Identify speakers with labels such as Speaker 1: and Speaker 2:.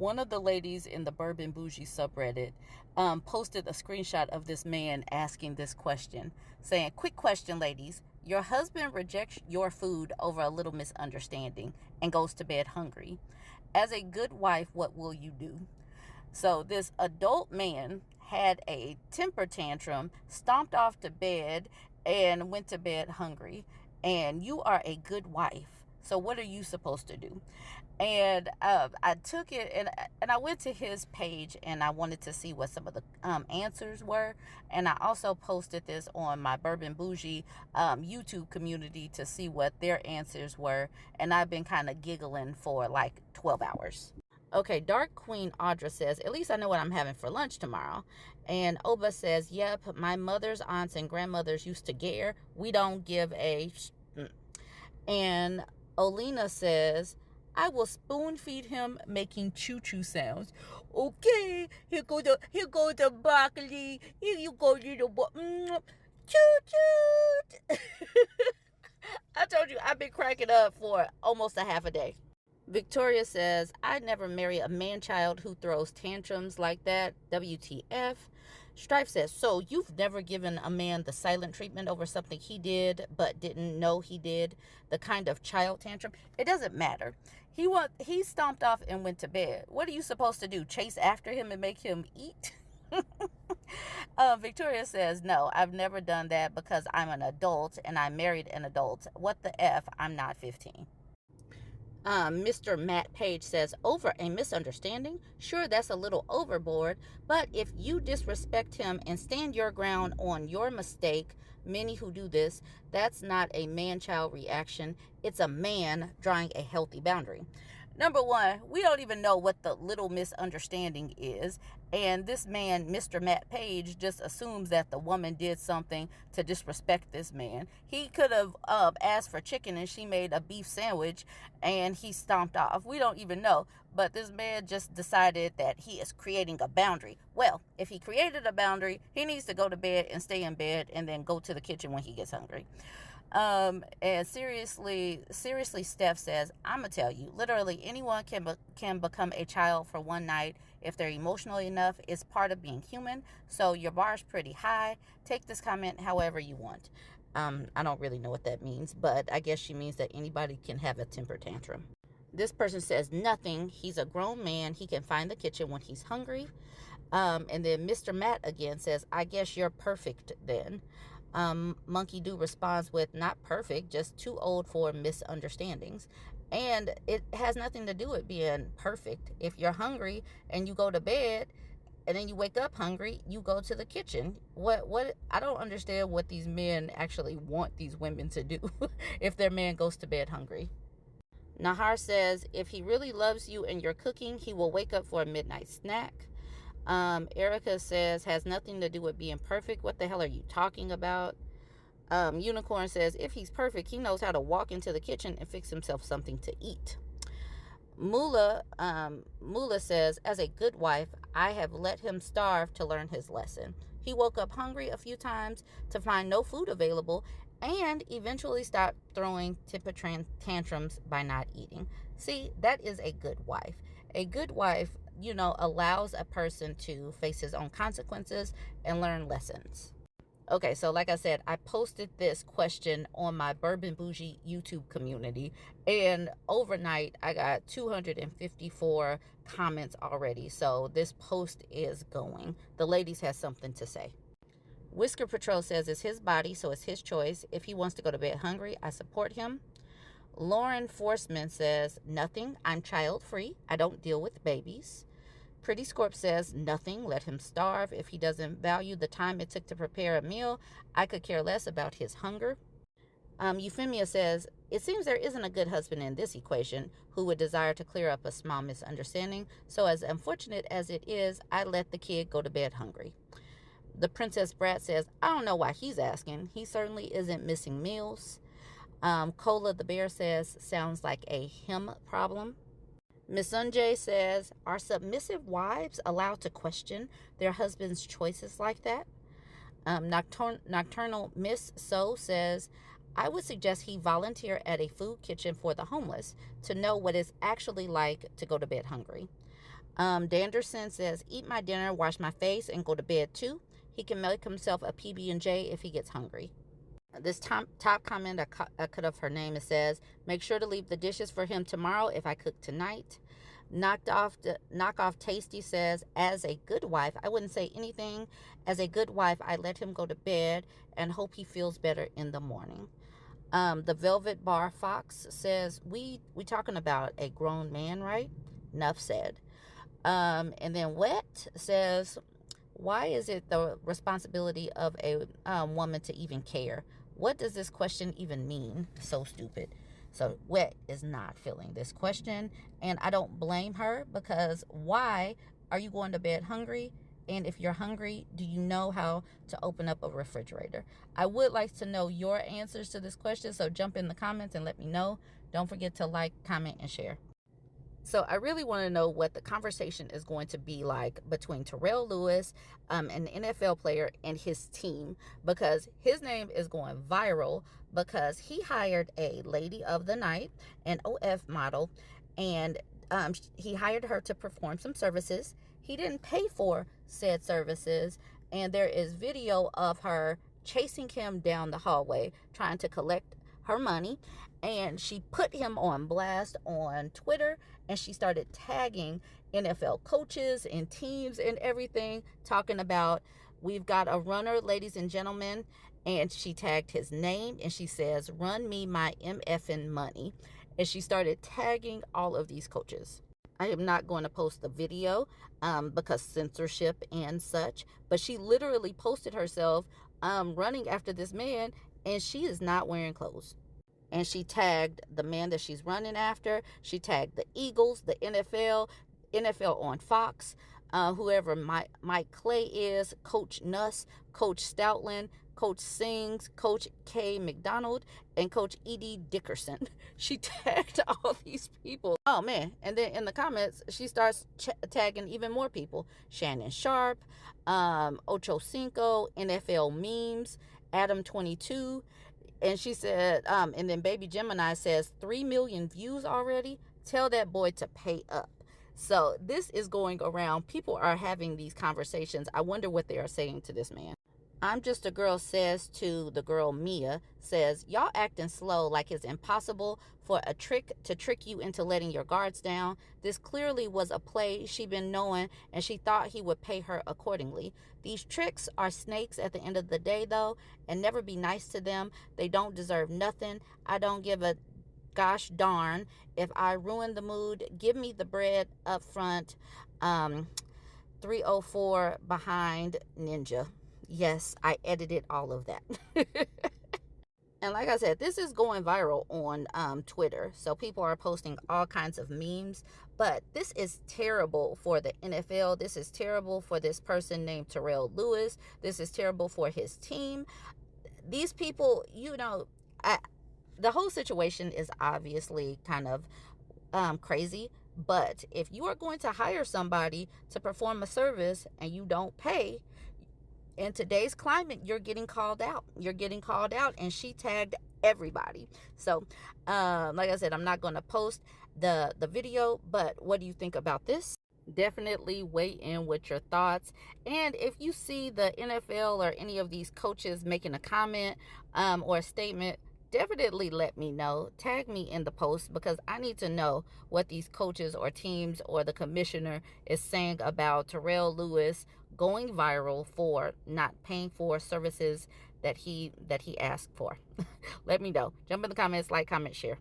Speaker 1: One of the ladies in the Bourbon Bougie subreddit posted a screenshot of this man asking this question, saying, "Quick question, ladies. Your husband rejects your food over a little misunderstanding and goes to bed hungry. As a good wife, what will you do?" So this adult man had a temper tantrum, stomped off to bed, and went to bed hungry. And you are a good wife. So what are you supposed to do? And I took it and I went to his page and I wanted to see what some of the answers were. And I also posted this on my Bourbon Bougie YouTube community to see what their answers were. And I've been kind of giggling for like 12 hours. Okay, Dark Queen Audra says, "At least I know what I'm having for lunch tomorrow." And Oba says, "Yep, my mother's aunts and grandmothers used to gare. We don't give a And Olena says, "I will spoon feed him making choo-choo sounds." Okay, here go the broccoli. Here you go, little boy. Choo-choo. I told you, I've been cracking up for almost a half a day. Victoria says, "I'd never marry a man-child who throws tantrums like that. WTF. Stripe says, "So you've never given a man the silent treatment over something he did but didn't know he did, the kind of child tantrum?" It doesn't matter. He stomped off and went to bed. What are you supposed to do? Chase after him and make him eat? Victoria says, "No, I've never done that because I'm an adult and I married an adult. What the F? I'm not 15. Mr. Matt Page says, "Over a misunderstanding? Sure, that's a little overboard, but if you disrespect him and stand your ground on your mistake, many who do this, that's not a man-child reaction. It's a man drawing a healthy boundary." Number one, we don't even know what the little misunderstanding is. And this man, Mr. Matt Page, just assumes that the woman did something to disrespect this man. He could have asked for chicken and she made a beef sandwich and he stomped off. We don't even know. But this man just decided that he is creating a boundary. Well, if he created a boundary, he needs to go to bed and stay in bed and then go to the kitchen when he gets hungry. And seriously, Steph says, "I'm gonna tell you, literally anyone can become a child for one night if they're emotional enough. It's part of being human. So your bar's pretty high. Take this comment however you want." I don't really know what that means, but I guess she means that anybody can have a temper tantrum. This person says, "Nothing. He's a grown man. He can find the kitchen when he's hungry." And then Mr. Matt again says, "I guess you're perfect then." Monkey Do responds with, "Not perfect, just too old for misunderstandings." And it has nothing to do with being perfect. If you're hungry and you go to bed and then you wake up hungry, you go to the kitchen. What I don't understand what these men actually want these women to do if their man goes to bed hungry. Nahar says, "If he really loves you and you're cooking, he will wake up for a midnight snack." Erica says, "Has nothing to do with being perfect. What the hell are you talking about?" Unicorn says, "If he's perfect, he knows how to walk into the kitchen and fix himself something to eat." Mula says, "As a good wife, I have let him starve to learn his lesson. He woke up hungry a few times to find no food available and eventually stopped throwing temper tantrums by not eating." See, that is a good wife. A good wife, allows a person to face his own consequences and learn lessons. Okay, so like I said, I posted this question on my Bourbon Bougie YouTube community, and overnight I got 254 comments already. So this post is going. The ladies has something to say. Whisker Patrol says, "It's his body, so it's his choice. If he wants to go to bed hungry, I support him." Lauren Forsman says, "Nothing. I'm child free. I don't deal with babies." Pretty Scorp says, "Nothing. Let him starve. If he doesn't value the time it took to prepare a meal, I could care less about his hunger." Euphemia says, "It seems there isn't a good husband in this equation who would desire to clear up a small misunderstanding. So as unfortunate as it is, I let the kid go to bed hungry." The Princess Brat says, "I don't know why he's asking. He certainly isn't missing meals." Cola the Bear says, "Sounds like a him problem." Miss Unjay says, "Are submissive wives allowed to question their husband's choices like that?" Nocturnal Miss So says, "I would suggest he volunteer at a food kitchen for the homeless to know what it's actually like to go to bed hungry." Danderson says, eat my dinner, wash my face, and go to bed too. He can make himself a PB&J if he gets hungry. This top comment, I cut off her name. It says, make sure to leave the dishes for him tomorrow if I cook tonight. Knock off Tasty says, as a good wife, I wouldn't say anything. As a good wife, I let him go to bed and hope he feels better in the morning. The Velvet Bar Fox says, we talking about a grown man, right? Enough said. And then Wet says, why is it the responsibility of a woman to even care? What does this question even mean? So stupid. So Wet is not feeling this question, and I don't blame her, because why are you going to bed hungry? And if you're hungry, do you know how to open up a refrigerator? I would like to know your answers to this question, so jump in the comments and let me know. Don't forget to like, comment, and share. So I really want to know what the conversation is going to be like between Terrell Lewis, an NFL player, and his team, because his name is going viral because he hired a lady of the night, an OF model, and he hired her to perform some services. He didn't pay for said services, and there is video of her chasing him down the hallway trying to collect her money, and she put him on blast on Twitter, and she started tagging NFL coaches and teams and everything, talking about, we've got a runner, ladies and gentlemen, and she tagged his name, and she says, run me my MFN money, and she started tagging all of these coaches. I am not going to post the video because censorship and such, but she literally posted herself running after this man, and she is not wearing clothes. And she tagged the man that she's running after. She tagged the Eagles, the NFL on Fox, whoever Mike Clay is, Coach Nuss, Coach Stoutland, Coach Sings, Coach K. McDonald, and Coach E.D. Dickerson. She tagged all these people. Oh, man. And then in the comments, she starts tagging even more people. Shannon Sharp, Ocho Cinco, NFL Memes, Adam 22. And she said, and then Baby Gemini says, 3 million views already? Tell that boy to pay up. So this is going around. People are having these conversations. I wonder what they are saying to this man. I'm Just a Girl says to the girl Mia, says, y'all acting slow like it's impossible for a trick to trick you into letting your guards down. This clearly was a play she been knowing, and she thought he would pay her accordingly. These tricks are snakes at the end of the day, though, and never be nice to them. They don't deserve nothing. I don't give a gosh darn if I ruin the mood. Give me the bread up front. 304 behind Ninja. Yes, I edited all of that. And like I said, this is going viral on Twitter. So people are posting all kinds of memes. But this is terrible for the NFL. This is terrible for this person named Terrell Lewis. This is terrible for his team. These people, the whole situation is obviously kind of crazy. But if you are going to hire somebody to perform a service and you don't pay, in today's climate, you're getting called out. You're getting called out, and she tagged everybody. So, like I said, I'm not going to post the video, but what do you think about this? Definitely weigh in with your thoughts. And if you see the NFL or any of these coaches making a comment or a statement, definitely let me know. Tag me in the post, because I need to know what these coaches or teams or the commissioner is saying about Terrell Lewis going viral for not paying for services that he asked for. Let me know. Jump in the comments, like, comment, share.